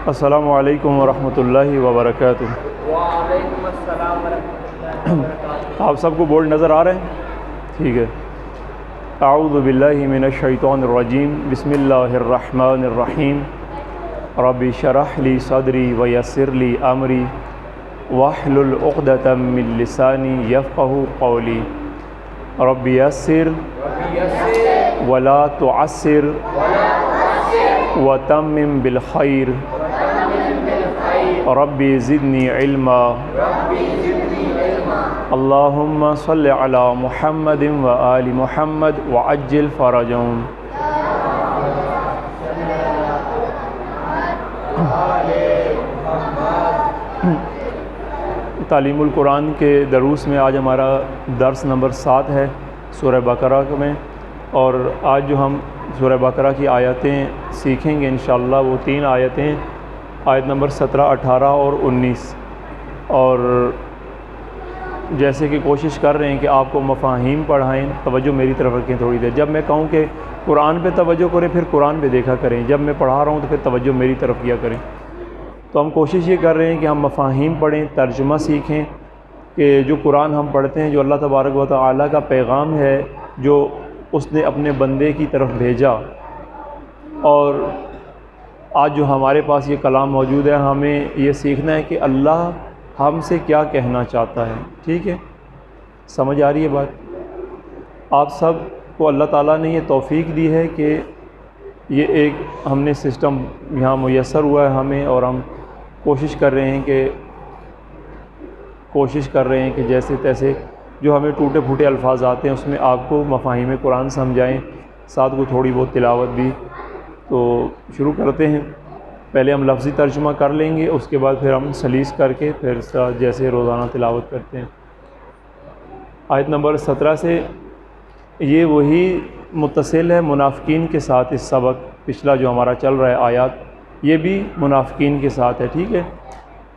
السلام علیکم ورحمۃ اللہ وبرکاتہ۔ وعلیکم السلام ورحمۃ اللہ وبرکاتہ۔ آپ سب کو بورڈ نظر آ رہے ہیں؟ ٹھیک ہے۔ اعوذ باللہ من الشیطان الرجیم، بسم اللہ الرحمن الرحیم۔ رب اشرح لی صدری ویسر لی امری واحلل عقدۃ من لسانی یفقہوا قولی۔ رب یسر ولا تعسر وتمم بالخیر، ربی زدنی علما۔ اللہم صل علی محمد و آل محمد وعجل فرجهم۔ تعلیم القرآن کے دروس میں آج ہمارا درس نمبر 7 ہے سورہ بقرہ میں، اور آج جو ہم سورہ بقرہ کی آیتیں سیکھیں گے انشاءاللہ وہ 3 آیتیں، آیت نمبر 17، 18 اور 19۔ اور جیسے کہ کوشش کر رہے ہیں کہ آپ کو مفاہیم پڑھائیں، توجہ میری طرف رکھیں تھوڑی دیر۔ جب میں کہوں کہ قرآن پہ توجہ کریں پھر قرآن پہ دیکھا کریں، جب میں پڑھا رہا ہوں تو پھر توجہ میری طرف کیا کریں۔ تو ہم کوشش یہ کر رہے ہیں کہ ہم مفاہیم پڑھیں، ترجمہ سیکھیں، کہ جو قرآن ہم پڑھتے ہیں، جو اللہ تبارک و تعالیٰ کا پیغام ہے جو اس نے اپنے بندے کی طرف بھیجا، اور آج جو ہمارے پاس یہ کلام موجود ہے، ہمیں یہ سیکھنا ہے کہ اللہ ہم سے کیا کہنا چاہتا ہے۔ ٹھیک ہے، سمجھ آ رہی ہے بات؟ آپ سب کو اللہ تعالیٰ نے یہ توفیق دی ہے کہ یہ ایک ہم نے سسٹم یہاں میسر ہوا ہے ہمیں، اور ہم کوشش کر رہے ہیں کہ جیسے تیسے جو ہمیں ٹوٹے پھوٹے الفاظ آتے ہیں اس میں آپ کو مفاہیم قرآن سمجھائیں، ساتھ کو تھوڑی بہت تلاوت بھی۔ تو شروع کرتے ہیں۔ پہلے ہم لفظی ترجمہ کر لیں گے، اس کے بعد پھر ہم سلیس کر کے پھر جیسے روزانہ تلاوت کرتے ہیں۔ آیت نمبر 17 سے یہ وہی متصل ہے منافقین کے ساتھ۔ اس سبق پچھلا جو ہمارا چل رہا ہے آیات، یہ بھی منافقین کے ساتھ ہے۔ ٹھیک ہے،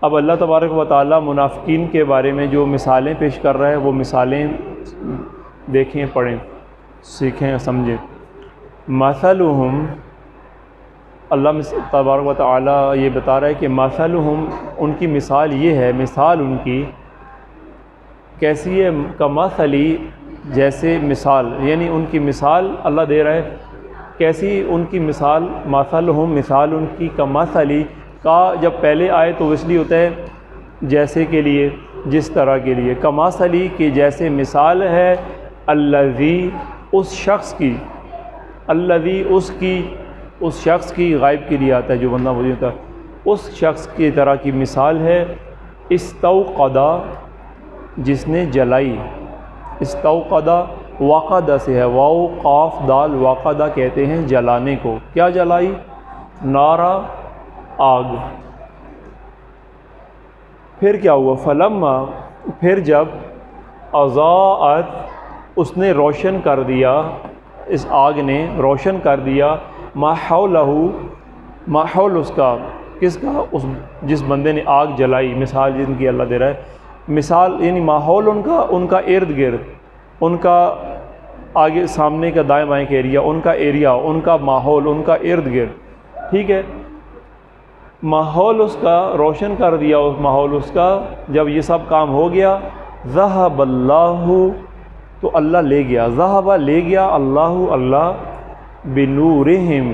اب اللہ تبارک و تعالیٰ منافقین کے بارے میں جو مثالیں پیش کر رہا ہے وہ مثالیں دیکھیں، پڑھیں، سیکھیں، سمجھیں۔ مثلہم، اللہ تبارک و تعالیٰ یہ بتا رہا ہے کہ مثلہم، ان کی مثال یہ ہے، مثال ان کی کیسی ہے؟ کمثلی، جیسے مثال، یعنی ان کی مثال اللہ دے رہا ہے کیسی ان کی مثال۔ مثلہم، مثال ان کی کمثلی، کا جب پہلے آئے تو اس لیے ہوتا ہے جیسے کے لیے، جس طرح کے لیے۔ کمثلی کی جیسے مثال ہے، الذی، اس شخص کی، الذی اس شخص کی، غائب کے لیے آتا ہے جو بندہ موجود ہوتا ہے، اس شخص کی طرح کی مثال ہے، استوقدا، جس نے جلائی۔ استوقدا وقدہ سے ہے، واو قاف دال، وقدہ کہتے ہیں جلانے کو۔ کیا جلائی؟ نارا، آگ۔ پھر کیا ہوا؟ فلما، پھر جب اضاءت، اس نے روشن کر دیا، اس آگ نے روشن کر دیا، ما حولہ، ماحول اس کا، کس کا؟ اس جس بندے نے آگ جلائی۔ مثال جن کی اللہ دے رہا ہے، مثال یعنی ماحول ان کا ارد گرد، ان کا آگے سامنے کا دائیں بائیں کا ایریا، ان کا ماحول، ان کا ارد گرد۔ ٹھیک ہے، ماحول اس کا روشن کر دیا، اس ماحول اس کا جب یہ سب کام ہو گیا، ذہب اللہ، تو اللہ لے گیا، ذہب لے گیا، اللہ بنورہم،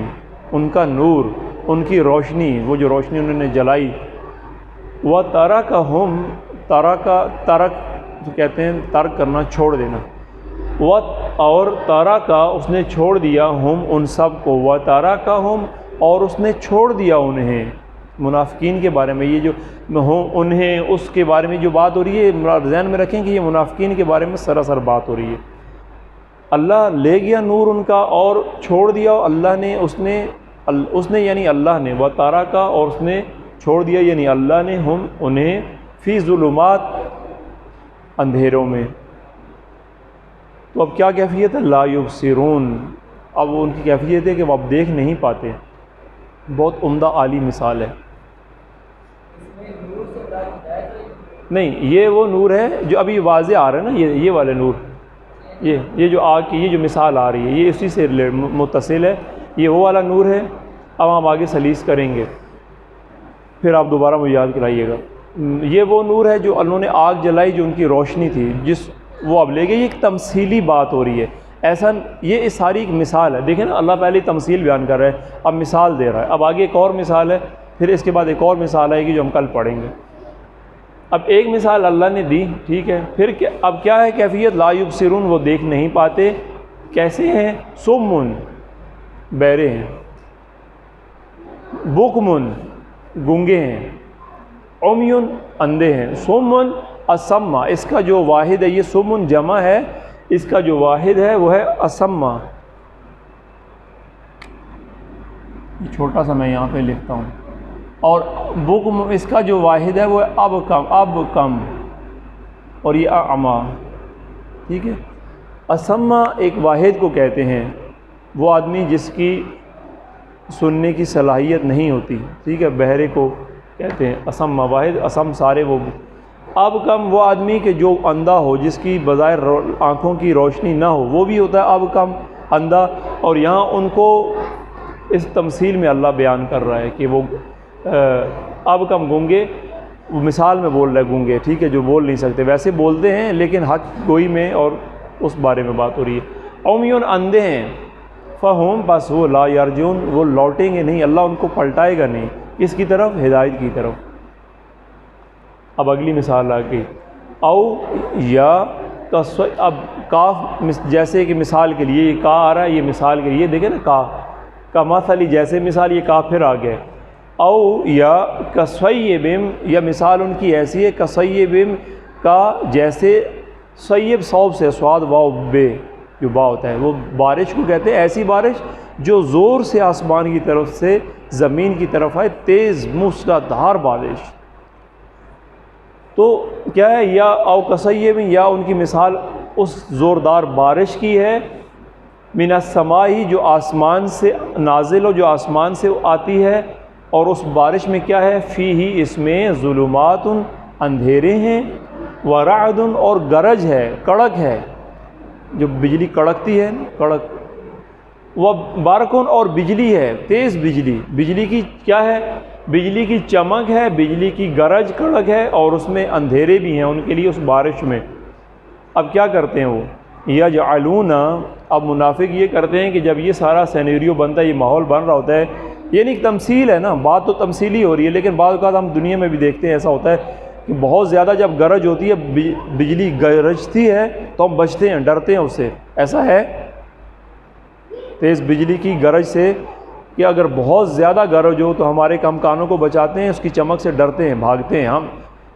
ان کا نور، ان کی روشنی، وہ جو روشنی انہوں نے جلائی، وترکہم، ترک کہتے ہیں ترک کرنا، چھوڑ دینا، اور ترکا، اس نے چھوڑ دیا، ہم ان سب کو، وترکہم، اور اس نے چھوڑ دیا انہیں۔ منافقین کے بارے میں یہ جو انہیں، اس کے بارے میں جو بات ہو رہی ہے، ذہن میں رکھیں کہ یہ منافقین کے بارے میں سراسر بات ہو رہی ہے۔ اللہ لے گیا نور ان کا اور چھوڑ دیا اللہ نے، اس نے یعنی اللہ نے، وترکا، اور اس نے چھوڑ دیا یعنی اللہ نے، ہم انہیں، فی ظلمات، اندھیروں میں۔ تو اب کیا کیفیت ہے؟ لا یبصرون، اب ان کی کیفیت ہے کہ وہ اب دیکھ نہیں پاتے۔ بہت عمدہ عالی مثال ہے۔ نہیں، یہ وہ نور ہے جو ابھی واضح آ رہا ہے نا، یہ والے نور، یہ جو آگ کی، یہ جو مثال آ رہی ہے، یہ اسی سے متصل ہے، یہ وہ والا نور ہے۔ اب ہم آگے سلیس کریں گے۔ پھر آپ دوبارہ مجھے یاد کرائیے گا۔ یہ وہ نور ہے جو انہوں نے آگ جلائی، جو ان کی روشنی تھی، جس وہ اب لے گئے۔ یہ ایک تمثیلی بات ہو رہی ہے، ایسا یہ ساری ایک مثال ہے۔ دیکھیں نا، اللہ پہلے تمثیل بیان کر رہا ہے، اب مثال دے رہا ہے۔ اب آگے ایک اور مثال ہے، پھر اس کے بعد ایک اور مثال آئے گی جو ہم کل پڑھیں گے۔ اب ایک مثال اللہ نے دی، ٹھیک ہے، پھر اب کیا ہے کیفیت؟ لا یبصرون، وہ دیکھ نہیں پاتے۔ کیسے ہیں؟ صم، بہرے ہیں، بکم، گونگے ہیں، عمی، اندھے ہیں۔ صم اصم، اس کا جو واحد ہے، یہ صم جمع ہے، اس کا جو واحد ہے وہ ہے اصم۔ چھوٹا سا میں یہاں پہ لکھتا ہوں۔ اور بکم، اس کا جو واحد ہے وہ ہے اب کم، اور یہ اعمیٰ، ٹھیک ہے۔ اصم ایک واحد کو کہتے ہیں، وہ آدمی جس کی سننے کی صلاحیت نہیں ہوتی، ٹھیک ہے، بہرے کو کہتے ہیں اصم واحد۔ اصم سارے وہ۔ اب کم وہ آدمی کہ جو اندھا ہو، جس کی بظاہر آنکھوں کی روشنی نہ ہو، وہ بھی ہوتا ہے اب کم، اندھا۔ اور یہاں ان کو اس تمثیل میں اللہ بیان کر رہا ہے کہ وہ اب کم گونگے، مثال میں بول رہا ہے گونگے، ٹھیک ہے، جو بول نہیں سکتے، ویسے بولتے ہیں لیکن حق گوئی میں اور اس بارے میں بات ہو رہی ہے۔ عمیٌ، اندھے ہیں، فہم، بس وہ لا یرجون، وہ لوٹیں گے نہیں، اللہ ان کو پلٹائے گا نہیں، کس کی طرف؟ ہدایت کی طرف۔ اب اگلی مثال آ گئی، او یا اب کاف، جیسے کہ مثال کے لیے یہ کا آ رہا ہے، یہ مثال کے لیے دیکھیں نا، کا مثلی، جیسے مثال، یہ کا پھر آ گیا۔ او یا کصیب، یا مثال ان کی ایسی ہے، کصیب، کا جیسے، صیب صوب سے، صاد واو بے جو با ہوتا ہے، وہ بارش کو کہتے ہیں، ایسی بارش جو زور سے آسمان کی طرف سے زمین کی طرف آئے، تیز موسلادھار بارش۔ تو کیا ہے؟ یا او کصیب، یا ان کی مثال اس زوردار بارش کی ہے، من السماء، جو آسمان سے نازل ہو، جو آسمان سے آتی ہے، اور اس بارش میں کیا ہے؟ فیہ، اس میں ظلمات، اندھیرے ہیں، ورعد، اور گرج ہے، کڑک ہے، جو بجلی کڑکتی ہے، کڑک، وہ بارکن، اور بجلی ہے، تیز بجلی۔ بجلی کی کیا ہے؟ بجلی کی چمک ہے، بجلی کی گرج، کڑک ہے، اور اس میں اندھیرے بھی ہیں ان کے لیے اس بارش میں۔ اب کیا کرتے ہیں وہ؟ یجعلون، اب منافق یہ کرتے ہیں کہ جب یہ سارا سینیریو بنتا ہے، یہ ماحول بن رہا ہوتا ہے، یہ نہیں تمثیل ہے نا، بات تو تمثیلی ہو رہی ہے، لیکن بعض اوقات ہم دنیا میں بھی دیکھتے ہیں ایسا ہوتا ہے کہ بہت زیادہ جب گرج ہوتی ہے، بجلی گرجتی ہے تو ہم بچتے ہیں، ڈرتے ہیں اس سے۔ ایسا ہے تیز بجلی کی گرج سے کہ اگر بہت زیادہ گرج ہو تو ہمارے کانوں کو بچاتے ہیں، اس کی چمک سے ڈرتے ہیں، بھاگتے ہیں ہم۔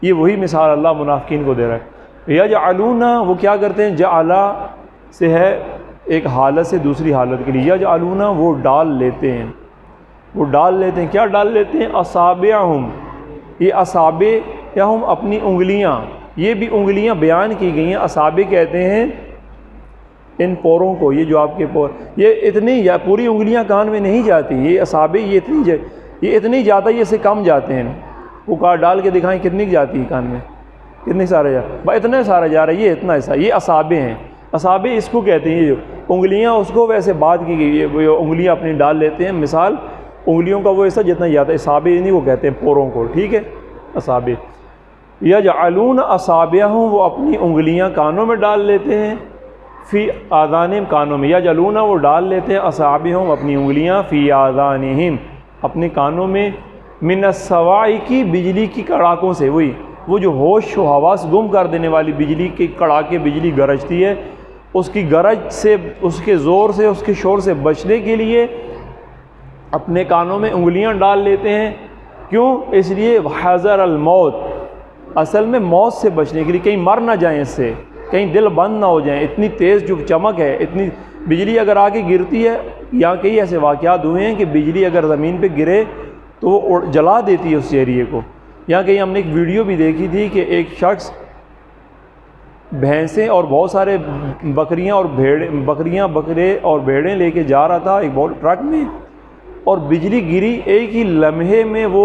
یہ وہی مثال اللہ منافقین کو دے رہا ہے۔ یجعلون، وہ کیا کرتے ہیں؟ جعلا سے ہے ایک حالت سے دوسری حالت کے لیے، یجعلون، وہ ڈال لیتے ہیں، وہ ڈال لیتے ہیں، کیا ڈال لیتے ہیں؟ اصابعہم، یہ اصابع یا ہم اپنی انگلیاں، یہ بھی انگلیاں بیان کی گئی ہیں۔ اصابع کہتے ہیں ان پوروں کو، یہ جو آپ کے پور، یہ اتنی یا پوری انگلیاں کان میں نہیں جاتی، یہ اصابع یہ اتنی جاتا ہے، یہ سے کم جاتے ہیں۔ وہ کار ڈال کے دکھائیں کتنی جاتی ہے کان میں، کتنے سارے اتنے سارے جا رہا ہے، یہ اتنا ایسا، یہ اصابع ہیں۔ اصابع اس کو کہتے ہیں، یہ انگلیاں، اس کو ویسے بات کی گئی ہے، وہ انگلیاں اپنی ڈال لیتے ہیں، مثال انگلیوں کا وہ ایسا جتنا جاتا ہے، اصابع نہیں، وہ کہتے ہیں پوروں کو، ٹھیک ہے، اصابع۔ یجعلون اصابعہم، وہ اپنی انگلیاں کانوں میں ڈال لیتے ہیں، فی آذانہم، کانوں میں، یجعلون، وہ ڈال لیتے ہیں، اصابعہم، اپنی انگلیاں، فی آذانہم، اپنے کانوں میں، من الصواعق، بجلی کی کڑاکوں سے، وہی وہ جو ہوش و حواس گم کر دینے والی بجلی کے کڑاکے، بجلی گرجتی ہے، اس کی گرج سے، اس کے زور سے، اس کے شور سے بچنے کے لیے اپنے کانوں میں انگلیاں ڈال لیتے ہیں۔ کیوں؟ اس لیے حذر الموت، اصل میں موت سے بچنے کے لیے، کہیں مر نہ جائیں اس سے، کہیں دل بند نہ ہو جائیں، اتنی تیز جو چمک ہے، اتنی بجلی اگر آ کے گرتی ہے، یہاں کئی ایسے واقعات ہوئے ہیں کہ بجلی اگر زمین پہ گرے تو وہ جلا دیتی ہے اس ایریے کو۔ یہاں کہیں ہم نے ایک ویڈیو بھی دیکھی تھی کہ ایک شخص بھینسیں اور بہت سارے بکریاں بکرے اور بھیڑیں لے کے جا رہا تھا ایک بہت ٹرک میں، اور بجلی گری، ایک ہی لمحے میں وہ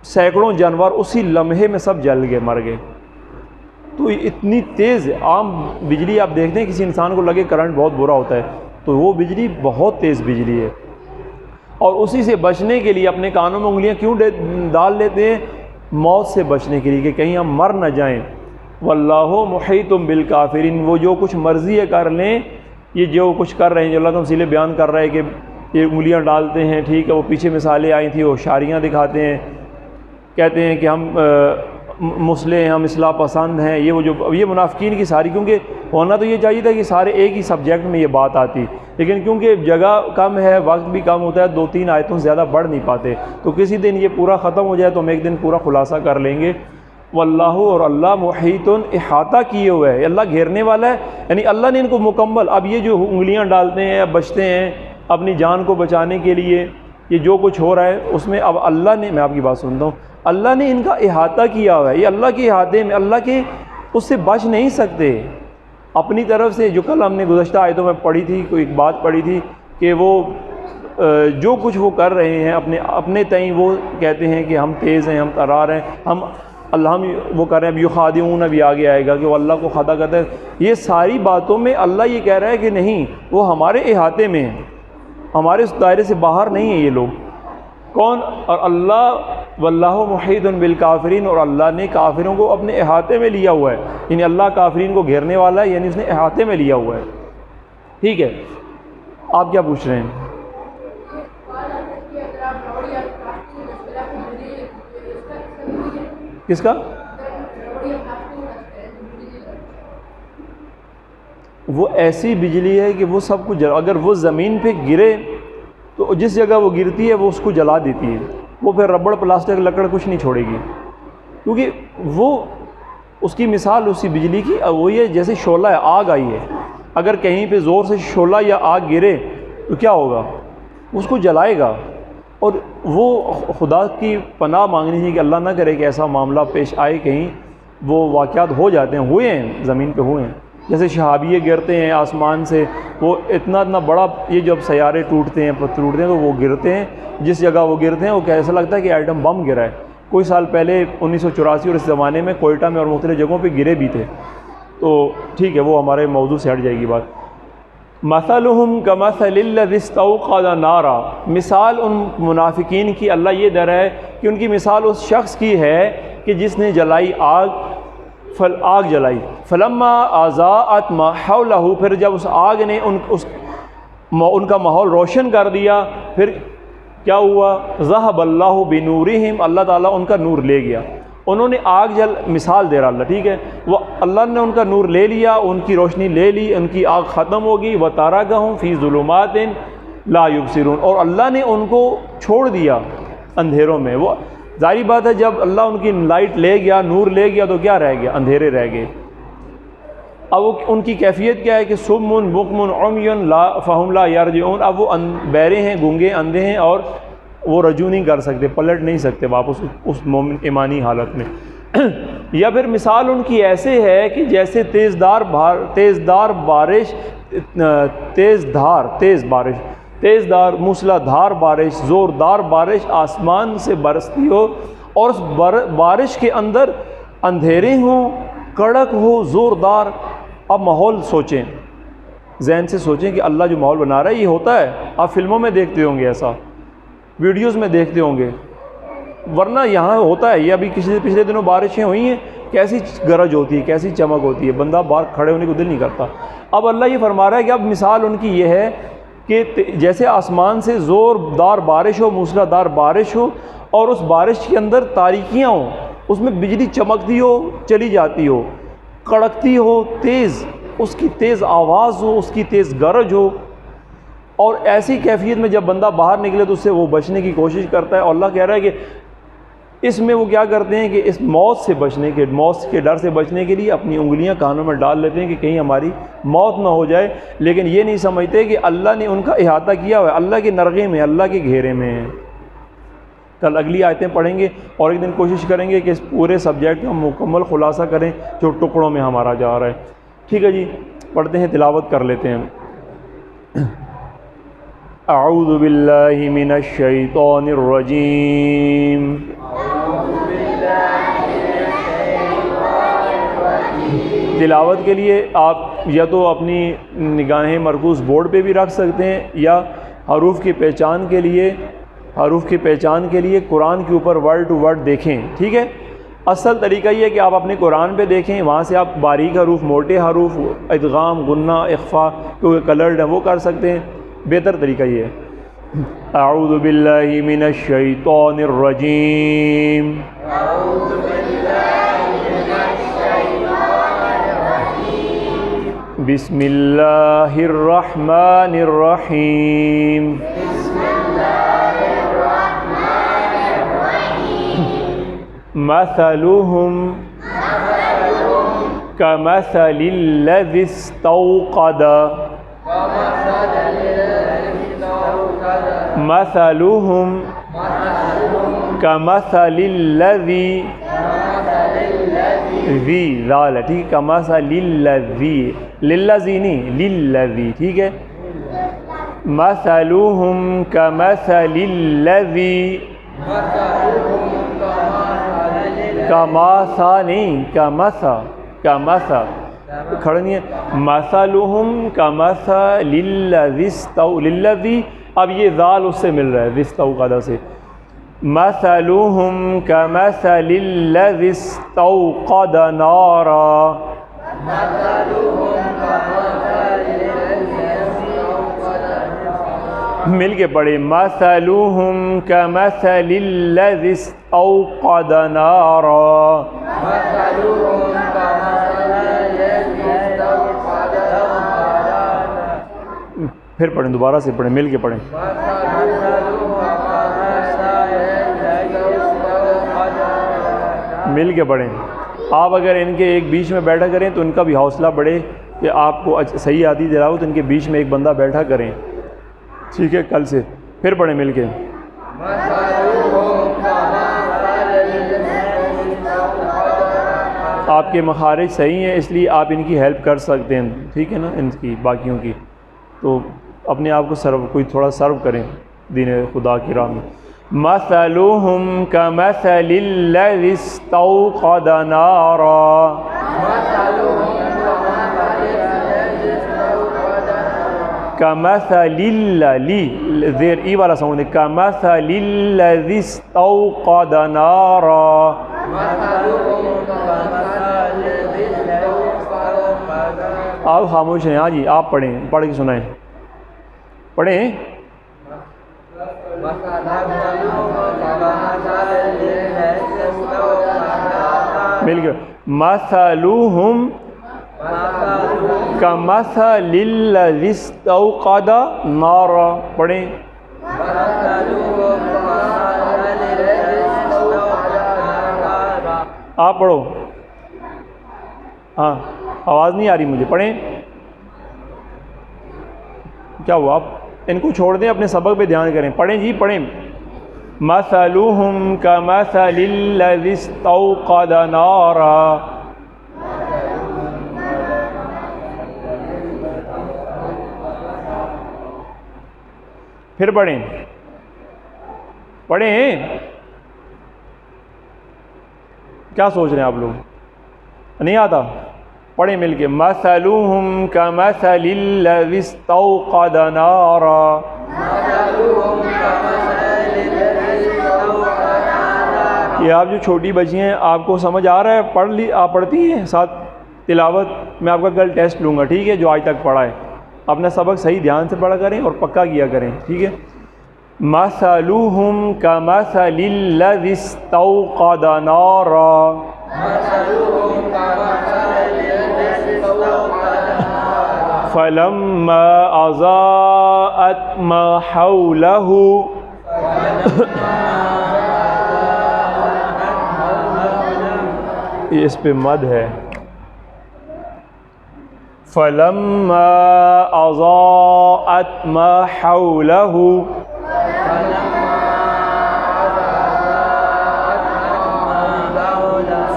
سینکڑوں جانور اسی لمحے میں سب جل گئے، مر گئے۔ تو اتنی تیز عام بجلی آپ دیکھتے ہیں، کسی انسان کو لگے کرنٹ بہت برا ہوتا ہے، تو وہ بجلی بہت تیز بجلی ہے۔ اور اسی سے بچنے کے لیے اپنے کانوں میں انگلیاں کیوں ڈال لیتے ہیں؟ موت سے بچنے کے لیے کہ کہیں ہم مر نہ جائیں۔ واللہ محیط بالکافرین، وہ جو کچھ مرضی ہے کر لیں، یہ جو کچھ کر رہے ہیں جو اللہ کا تفصیل بیان کر رہا ہے کہ یہ انگلیاں ڈالتے ہیں، ٹھیک ہے، وہ پیچھے مثالیں آئی تھیں، وہ شاریاں دکھاتے ہیں، کہتے ہیں کہ ہم مسلح ہیں، ہم اصلاح پسند ہیں، یہ منافقین کی ساری، کیونکہ ہونا تو یہ چاہیے تھا کہ سارے ایک ہی سبجیکٹ میں یہ بات آتی، لیکن کیونکہ جگہ کم ہے، وقت بھی کم ہوتا ہے، 2-3 آیتوں سے زیادہ بڑھ نہیں پاتے، تو کسی دن یہ پورا ختم ہو جائے تو ہم ایک دن پورا خلاصہ کر لیں گے۔ واللہ، اور اللہ محیط، احاطہ کیے ہوئے ہے، اللہ گھیرنے والا ہے، یعنی اللہ نے ان کو مکمل، اب یہ جو انگلیاں ڈالتے ہیں، اب بچتے ہیں اپنی جان کو بچانے کے لیے، یہ جو کچھ ہو رہا ہے اس میں اب اللہ نے، میں آپ کی بات سنتا ہوں، اللہ نے ان کا احاطہ کیا ہوا ہے، یہ اللہ کے احاطے میں، اللہ کے اس سے بچ نہیں سکتے اپنی طرف سے۔ جو کل ہم نے گزشتہ آیتوں میں پڑھی تھی، کوئی ایک بات پڑھی تھی کہ وہ جو کچھ وہ کر رہے ہیں اپنے تئیں، وہ کہتے ہیں کہ ہم تیز ہیں، ہم ترار ہیں، ہم وہ کر رہے ہیں، اب یخادعون ابھی آگے آئے گا کہ وہ اللہ کو خطا کرتے ہیں۔ یہ ساری باتوں میں اللہ یہ کہہ رہا ہے کہ نہیں، وہ ہمارے احاطے میں ہیں، ہمارے اس دائرے سے باہر نہیں ہیں یہ لوگ۔ کون؟ اور اللہ، واللہ محیط بالکافرین، اور اللہ نے کافروں کو اپنے احاطے میں لیا ہوا ہے، یعنی اللہ کافرین کو گھیرنے والا ہے، یعنی اس نے احاطے میں لیا ہوا ہے۔ ٹھیک ہے، آپ کیا پوچھ رہے ہیں؟ کس کا؟ وہ ایسی بجلی ہے کہ وہ سب کچھ اگر وہ زمین پہ گرے تو جس جگہ وہ گرتی ہے وہ اس کو جلا دیتی ہے، وہ پھر ربڑ، پلاسٹک، لکڑ کچھ نہیں چھوڑے گی، کیونکہ وہ اس کی مثال اسی بجلی کی وہی ہے جیسے شعلہ ہے، آگ آئی ہے، اگر کہیں پہ زور سے شعلہ یا آگ گرے تو کیا ہوگا؟ اس کو جلائے گا۔ اور وہ خدا کی پناہ مانگنی چاہیے کہ اللہ نہ کرے کہ ایسا معاملہ پیش آئے، کہیں وہ واقعات ہو جاتے ہیں، ہوئے ہیں، زمین پہ ہوئے ہیں، جیسے شہابیے گرتے ہیں آسمان سے، وہ اتنا بڑا، یہ جب سیارے ٹوٹتے ہیں، پتھر ٹوٹتے ہیں تو وہ گرتے ہیں، جس جگہ وہ گرتے ہیں وہ ایسا لگتا ہے کہ ایٹم بم گرا ہے۔ کوئی سال پہلے 1984 اور اس زمانے میں کوئٹہ میں اور مختلف جگہوں پہ گرے بھی تھے، تو ٹھیک ہے، وہ ہمارے موضوع سے ہٹ جائے گی بات۔ مثلہم کمثل الذی استوقد نارا، مثال ان منافقین کی اللہ یہ دے رہا ہے کہ ان کی مثال اس شخص کی ہے کہ جس نے جلائی آگ جلائی، فلما اضاءت ما حولہ، پھر جب اس آگ نے ان کا ماحول روشن کر دیا، پھر کیا ہوا؟ ذہب اللہ بنورہم، اللہ تعالیٰ ان کا نور لے گیا۔ انہوں نے آگ مثال دے رہا اللہ، ٹھیک ہے، وہ اللہ نے ان کا نور لے لیا، ان کی روشنی لے لی، ان کی آگ ختم ہوگی، وَتَرَكَهُمْ فِي ظُلُمَاتٍ لَا يُبْصِرُونَ، اور اللہ نے ان کو چھوڑ دیا اندھیروں میں۔ وہ ظاہری بات ہے جب اللہ ان کی لائٹ لے گیا، نور لے گیا، تو کیا رہ گیا؟ اندھیرے رہ گئے۔ اب ان کی کیفیت کیا ہے کہ صم بکم عمی فہم لا یرجعون، اب وہ بہرے ہیں، گونگے، اندھے ہیں، اور وہ رجوع نہیں کر سکتے، پلٹ نہیں سکتے واپس اس مومن ایمانی حالت میں۔ یا پھر مثال ان کی ایسے ہے کہ جیسے تیز موسلا دھار بارش، زوردار بارش آسمان سے برستی ہو، اور اس بارش کے اندر اندھیرے ہوں، کڑک ہو، زوردار۔ اب ماحول سوچیں، ذہن سے سوچیں کہ اللہ جو ماحول بنا رہا ہے یہ ہوتا ہے، آپ فلموں میں دیکھتے ہوں گے، ایسا ویڈیوز میں دیکھتے ہوں گے، ورنہ یہاں ہوتا ہے۔ یہ ابھی پچھلے دنوں بارشیں ہوئی ہیں، کیسی گرج ہوتی ہے، کیسی چمک ہوتی ہے، بندہ باہر کھڑے ہونے کو دل نہیں کرتا۔ اب اللہ یہ فرما رہا ہے کہ اب مثال ان کی یہ ہے کہ جیسے آسمان سے زوردار بارش ہو، موسلادھار بارش ہو، اور اس بارش کے اندر تاریکیاں ہوں، اس میں بجلی چمکتی ہو، چلی جاتی ہو، کڑکتی ہو، تیز، اس کی تیز آواز ہو، اس کی تیز گرج ہو، اور ایسی کیفیت میں جب بندہ باہر نکلے تو اس سے وہ بچنے کی کوشش کرتا ہے۔ اور اللہ کہہ رہا ہے کہ اس میں وہ کیا کرتے ہیں کہ اس موت کے ڈر سے بچنے کے لیے اپنی انگلیاں کانوں میں ڈال لیتے ہیں کہ کہیں ہماری موت نہ ہو جائے، لیکن یہ نہیں سمجھتے کہ اللہ نے ان کا احاطہ کیا ہوا ہے، اللہ کے نرغے میں، اللہ کے گھیرے میں ہے۔ کل اگلی آیتیں پڑھیں گے اور ایک دن کوشش کریں گے کہ اس پورے سبجیکٹ کا مکمل خلاصہ کریں جو ٹکڑوں میں ہمارا جا رہا ہے۔ ٹھیک ہے جی، پڑھتے ہیں، تلاوت کر لیتے ہیں۔ اعوذ باللہ من الشیطان الرجیم، تلاوت کے لیے آپ یا تو اپنی نگاہیں مرکوز بورڈ پہ بھی رکھ سکتے ہیں، یا حروف کی پہچان کے لیے قرآن کے اوپر ورڈ ٹو ورڈ دیکھیں، ٹھیک ہے۔ اصل طریقہ یہ ہے کہ آپ اپنے قرآن پہ دیکھیں، وہاں سے آپ باریک حروف، موٹے حروف، ادغام، غنہ، اخفا کیونکہ کلرڈ ہیں وہ کر سکتے ہیں، بہتر طریقہ یہ ہے۔ اعوذ باللہ من الشیطان الرجیم، بسم اللہ الرحمن الرحیم، مثلهم كمثل الذي استوقد، مثلهم كمثل الذي، ذی ذال ہے، ٹھیک ہے، كمثل الذی، للذی نہیں، للذی، ٹھیک ہے۔ مثلهم كمثل الذی، کماسا نہیں، کماسا، کماسا کھڑا نہیں ہے۔ مثلهم كمثل الذی للذی، اب یہ ذال اس سے مل رہا ہے استوقد سے۔ مثلهم كمثل الذی استوقد نارا، مل کے پڑھے، مثلهم كمثل الذی استوقد نارا، پھر پڑھیں، دوبارہ سے پڑھیں، مل کے پڑھیں۔ مل کے پڑھیں۔ آپ اگر ان کے ایک بیچ میں بیٹھا کریں تو ان کا بھی حوصلہ بڑھے کہ آپ کو صحیح آتی تلاوت، ان کے بیچ میں ایک بندہ بیٹھا کریں، ٹھیک ہے، کل سے پھر پڑھیں مل کے۔ آپ کے مخارج صحیح ہیں اس لیے آپ ان کی ہیلپ کر سکتے ہیں، ٹھیک ہے نا، ان کی باقیوں کی، تو اپنے آپ کو سرو، کوئی تھوڑا سرو کریں دین خدا کی راہ میں۔ مثلهم كمثل الذي استوقد نارا، كمثل الذي، زیر ای والا ساؤنڈ ہے، كمثل الذي استوقد نارا، آپ خاموش ہیں، ہاں جی آپ پڑھیں، پڑھ کے سنائیں، پڑھیں۔ مل گیا، مثلهم كمثل الذي استوقد نارا، پڑھیں۔ آپ پڑھو، ہاں آواز نہیں آ رہی مجھے، پڑھیں۔ کیا ہوا، آپ ان کو چھوڑ دیں، اپنے سبق پہ دھیان کریں، پڑھیں جی پڑھیں۔ مثلهم كمثل الذي استوقد نارا، پھر پڑھیں، پڑھیں، کیا سوچ رہے ہیں آپ لوگ، نہیں آتا، پڑھیں مل کے۔ مثلهم كمثل الذي استوقد نارا، یہ آپ جو چھوٹی بچی ہیں آپ کو سمجھ آ رہا ہے، پڑھ لی، آپ پڑھتی ہیں ساتھ تلاوت، میں آپ کا کل ٹیسٹ لوں گا، ٹھیک ہے، جو آج تک پڑھا ہے اپنا سبق صحیح دھیان سے پڑھا کریں اور پکا کیا کریں، ٹھیک ہے۔ مثلهم كمثل الذي استوقد نارا، فلما أضاءت ما حوله، یہ اس پہ مد ہے، فلما أضاءت ما حوله،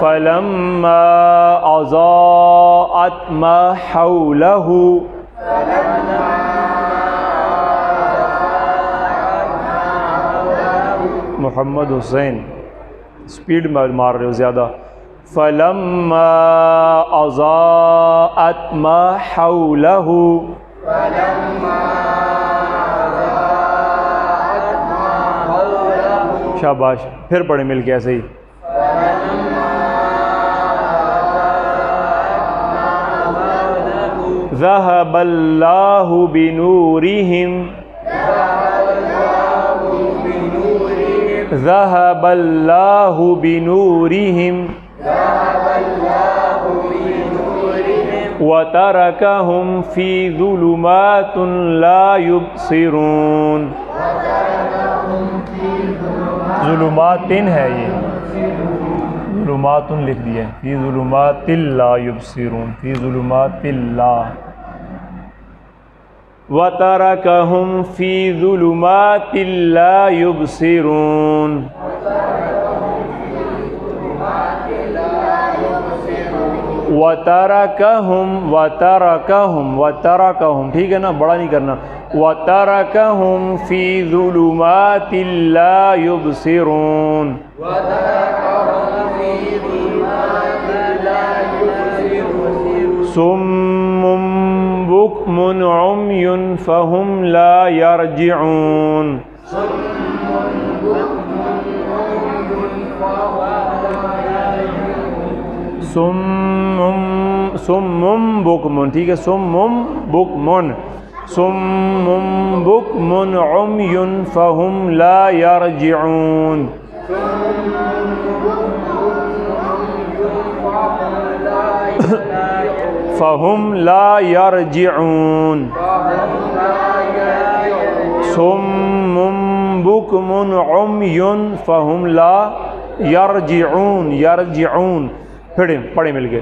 فلما أضاءت ما حوله، محمد حسین سپیڈ مار رہے ہو زیادہ، فلما أضاءت ما حوله، شاباش، پھر پڑھیں مل کے ایسے ہی. ذهب اللہ بنورہم، ذهب اللہ بنورہم وترکہم فی ظلمات لا یبصرون. ظلمات ہے، یہ ظلمات لکھ دیا، فی ظلمات لا یبصرون، فی ظلمات لا. وَتَرَكَهُمْ فِي ظُلُمَاتٍ لَا يُبْصِرُونَ. وَتَرَكَهُمْ ٹھیک ہے نا، بڑا نہیں کرنا. وَتَرَكَهُمْ فِي ظُلُمَاتٍ لَا يُبْصِرُونَ. صُمٌّ بُكْمٌ عُمْيٌ فَهُمْ لَا يَرْجِعُونَ. صُمٌّ بُكْمٌ ٹھیک ہے، صُمٌّ بُكْمٌ، صُمٌّ بُكْمٌ عُمْيٌ فَهُمْ لَا يَرْجِعُونَ. فَهُمْ لَا يَرْجِعُونَ. صُمٌّ بُكْمٌ عُمْيٌ فَهُمْ لَا يَرْجِعُونَ. يَرْجِعُونَ پڑھیں مل کے.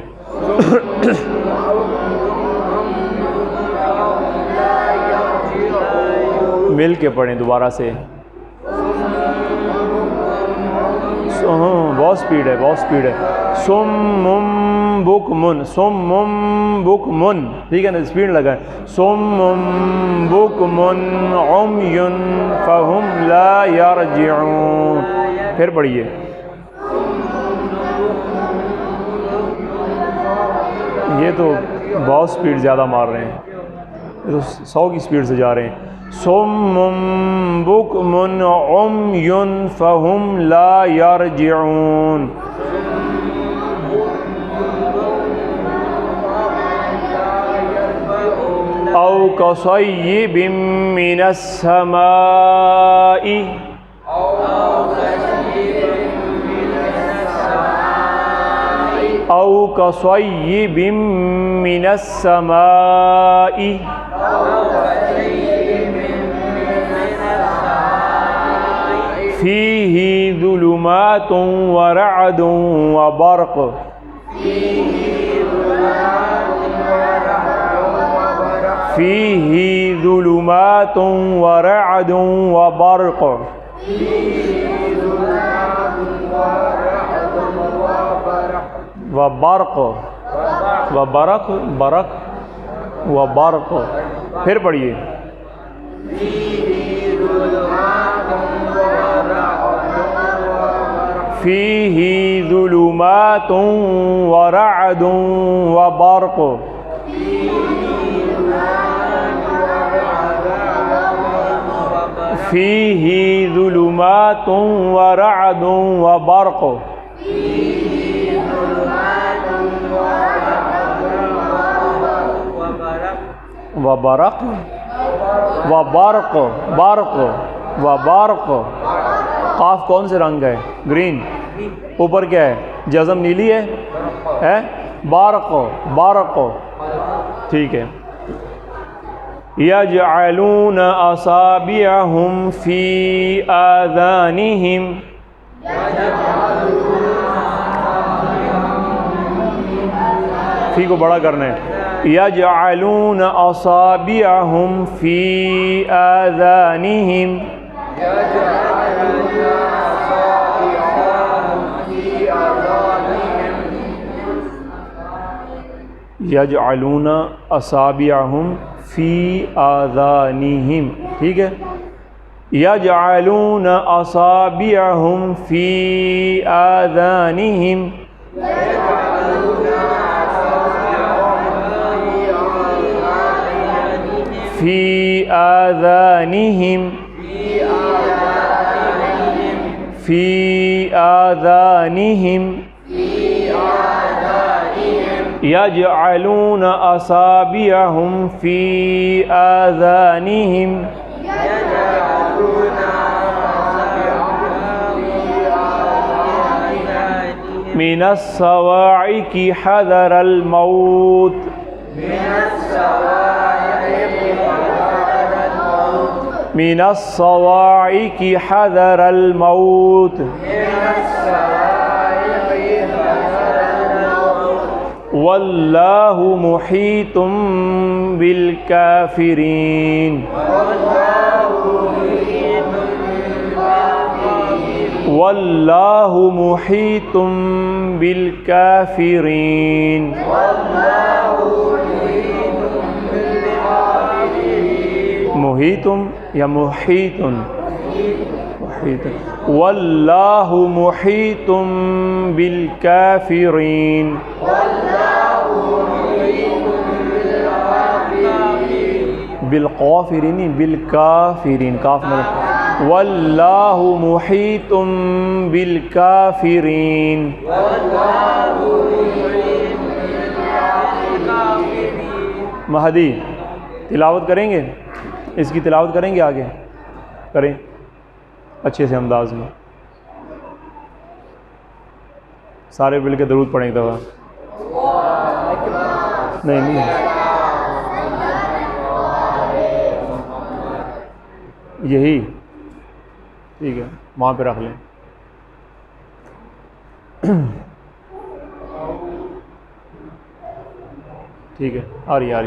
مل کے پڑھیں دوبارہ سے. بہت سپیڈ ہے، بہت سپیڈ ہے. صُمٌّ بُكْمٌ، صُمٌّ بُكْمٌ ٹھیک ہے نا، سپیڈ لگائیں. صُمٌّ بُكْمٌ عُمْيٌ فَهُمْ لَا يَرْجِعُونَ. پھر پڑھیے. یہ تو بہت سپیڈ زیادہ مار رہے ہیں، یہ تو 100 کی سپیڈ سے جا رہے ہیں. صُمٌّ بُكْمٌ عُمْيٌ فَهُمْ لَا يَرْجِعُونَ. أَوْ كَصَيِّبٍ مِّنَ السَّمَاءِ أَوْ كَصَيِّبٍ مِّنَ السَّمَاءِ فِيهِ ظُلُمَاتٌ وَرَعْدٌ وَبَرْقٌ. فِيهِ ظُلُمَاتٌ وَرَعْدٌ وَبَرْقٌ. وَبَرْقٌ وَبَرْقٌ برق وَبَرْقٌ. پھر پڑھیے. فِيهِ ظُلُمَاتٌ وَرَعْدٌ وَبَرْقٌ. فِيهِ ظُلُمَاتٌ وَرَعْدٌ وَبَرْقٌ. وَبَرْقٌ وَبَرْقٌ برق وَبَرْقٌ. قاف کون سے رنگ ہے؟ گرین. اوپر کیا ہے؟ جزم نیلی ہے. برق برق ٹھیک ہے. يَجْعَلُونَ أَصَابِعَهُمْ فِي آذَانِهِمْ فی کو بڑا کرنا ہے. يَجْعَلُونَ أَصَابِعَهُمْ فِي آذَانِهِمْ يَجْعَلُونَ أَصَابِعَهُمْ فِي آذَانِهِمْ ٹھیک ہے. يَجْعَلُونَ أَصَابِعَهُمْ فِي آذَانِهِمْ فِي آذَانِهِمْ فی آذانہم یجعلون اصابعہم فی آذانہم من الصواعق حذر الموت من الصواعق حذر الموت واللہ محیط بالکافرین واللہ محیط بالکافرین محیط یا محیط محیط واللہ محیط بالکافرین بالقافرین بالکافرین کاف میں واللہ محیط بالکافرین مہدی تلاوت کریں گے، اس کی تلاوت کریں گے، آگے کریں اچھے سے انداز میں، سارے مل کے درود پڑھیں ایک دفعہ. نہیں یہی ٹھیک ہے، وہاں پہ رکھ لیں. ٹھیک ہے، آ رہی ہے.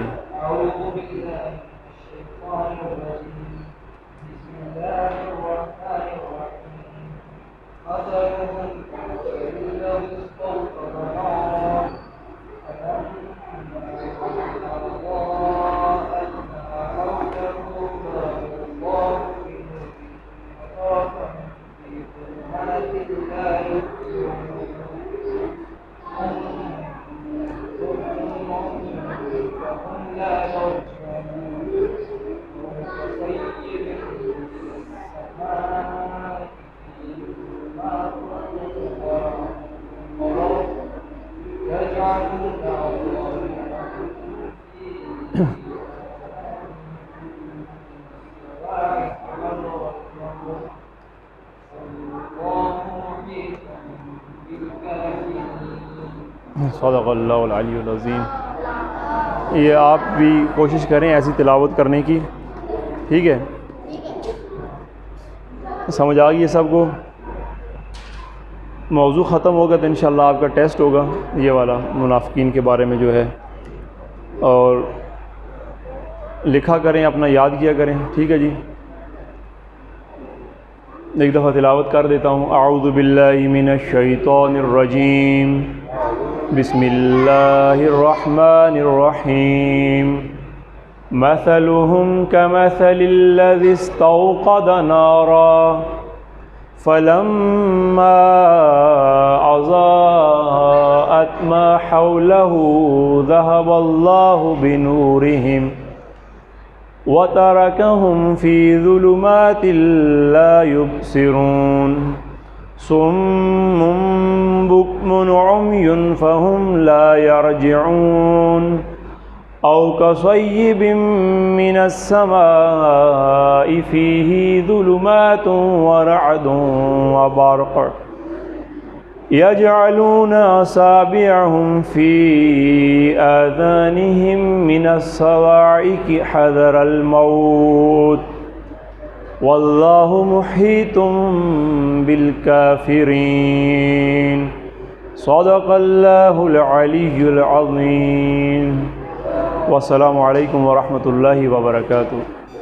صدق اللہ العلی العظیم. یہ آپ بھی کوشش کریں ایسی تلاوت کرنے کی، ٹھیک ہے؟ سمجھ آ گئی سب کو؟ موضوع ختم ہوگا تو انشاءاللہ آپ کا ٹیسٹ ہوگا یہ والا منافقین کے بارے میں جو ہے، اور لکھا کریں، اپنا یاد کیا کریں، ٹھیک ہے جی؟ ایک دفعہ تلاوت کر دیتا ہوں. اعوذ باللہ من الشیطان الرجیم، بسم اللہ الرحمن الرحیم. مثلهم كمثل الذي استوقد نارا فلما أضاءت ما حوله ذهب الله بنورهم وتركهم في ظلمات لا يبصرون صم بكم عمي فهم لا يرجعون أو كصيب من السماء فيه ظلمات ورعد وبرق يجعلون أصابعهم في آذانهم من الصواعق حذر الموت والله محيط بالكافرين. صدق الله العلي العظيم. والسلام علیکم ورحمۃ اللہ وبرکاتہ.